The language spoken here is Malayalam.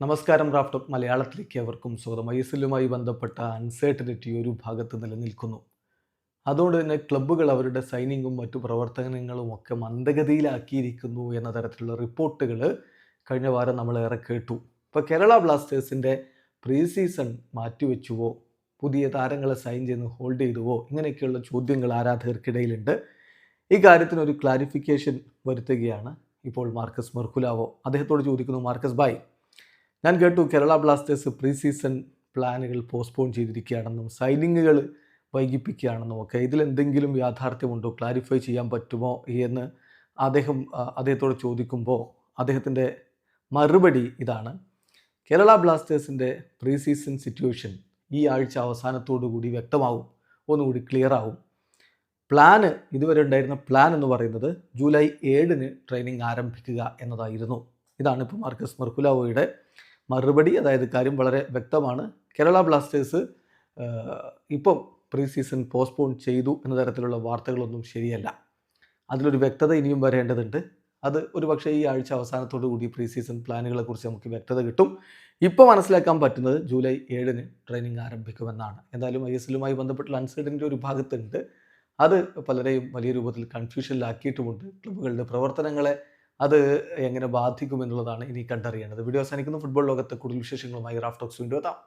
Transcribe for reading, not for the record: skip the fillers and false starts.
നമസ്കാരം. റാഫ്റ്റോക്ക് മലയാളത്തിലേക്ക് അവർക്കും സ്വാഗതം. ഐഎസ്എല്ലുമായി ബന്ധപ്പെട്ട അൺസർട്ടനിറ്റി ഒരു ഭാഗത്ത് നിലനിൽക്കുന്നു. അതുകൊണ്ട് തന്നെ ക്ലബ്ബുകൾ അവരുടെ സൈനിങ്ങും മറ്റു പ്രവർത്തനങ്ങളും ഒക്കെ മന്ദഗതിയിലാക്കിയിരിക്കുന്നു എന്ന തരത്തിലുള്ള റിപ്പോർട്ടുകൾ കഴിഞ്ഞ വാരം നമ്മളേറെ കേട്ടു. ഇപ്പോൾ കേരള ബ്ലാസ്റ്റേഴ്സിൻ്റെ പ്രീ സീസൺ മാറ്റിവെച്ചുവോ, പുതിയ താരങ്ങളെ സൈൻ ചെയ്ത് ഹോൾഡ് ചെയ്തുവോ, ഇങ്ങനെയൊക്കെയുള്ള ചോദ്യങ്ങൾ ആരാധകർക്കിടയിലുണ്ട്. ഈ കാര്യത്തിന് ഒരു ക്ലാരിഫിക്കേഷൻ വരുത്തുകയാണ് ഇപ്പോൾ മാർക്കസ് മെർക്കുലാവോ. അദ്ദേഹത്തോട് ചോദിക്കുന്നു, മാർക്കസ് ബായ്, ഞാൻ കേട്ടു കേരള ബ്ലാസ്റ്റേഴ്സ് പ്രീ സീസൺ പ്ലാനുകൾ പോസ്റ്റ്പോൺ ചെയ്തിരിക്കുകയാണെന്നും സൈനിങ്ങുകൾ വൈകിപ്പിക്കുകയാണെന്നും ഒക്കെ. ഇതിലെന്തെങ്കിലും യാഥാർത്ഥ്യമുണ്ടോ, ക്ലാരിഫൈ ചെയ്യാൻ പറ്റുമോ എന്ന് അദ്ദേഹത്തോട് ചോദിക്കുമ്പോൾ അദ്ദേഹത്തിൻ്റെ മറുപടി ഇതാണ്: കേരള ബ്ലാസ്റ്റേഴ്സിൻ്റെ പ്രീ സീസൺ സിറ്റുവേഷൻ ഈ ആഴ്ച അവസാനത്തോടു കൂടി വ്യക്തമാവും, ഒന്നുകൂടി ക്ലിയർ ആവും. ഇതുവരെ ഉണ്ടായിരുന്ന പ്ലാൻ എന്ന് പറയുന്നത് ജൂലൈ 7 ട്രെയിനിങ് ആരംഭിക്കുക എന്നതായിരുന്നു. ഇതാണ് ഇപ്പോൾ മാർക്കസ് മെർക്കുലാവോയുടെ മറുപടി. അതായത് കാര്യം വളരെ വ്യക്തമാണ്. കേരള ബ്ലാസ്റ്റേഴ്സ് ഇപ്പം പ്രീ സീസൺ പോസ്റ്റ്പോൺ ചെയ്തു എന്ന തരത്തിലുള്ള വാർത്തകളൊന്നും ശരിയല്ല. അതിലൊരു വ്യക്തത ഇനിയും വരേണ്ടതുണ്ട്. അത് ഒരുപക്ഷെ ഈ ആഴ്ച അവസാനത്തോടു കൂടി പ്രീ സീസൺ പ്ലാനുകളെക്കുറിച്ച് നമുക്ക് വ്യക്തത കിട്ടും. ഇപ്പോൾ മനസ്സിലാക്കാൻ പറ്റുന്നത് ജൂലൈ 7 ട്രെയിനിങ് ആരംഭിക്കുമെന്നാണ്. എന്തായാലും ഐഎസ്എല്ലുമായി ബന്ധപ്പെട്ടുള്ള അൺസർട്ടനിറ്റി ഒരു ഭാഗത്തുണ്ട്. അത് പലരെയും വലിയ രൂപത്തിൽ കൺഫ്യൂഷനിലാക്കിയിട്ടുമുണ്ട്. ക്ലബ്ബുകളുടെ പ്രവർത്തനങ്ങളെ അത് എങ്ങനെ ബാധിക്കുമെന്നുള്ളതാണ് ഇനി കണ്ടറിയേണ്ടത്. വീഡിയോ അവസാനിക്കുന്നു. ഫുട്ബോൾ ലോകത്തെ കൂടുതൽ വിശേഷങ്ങളുമായി റാഫ്റ്റോക്സ് വീണ്ടും എത്താം.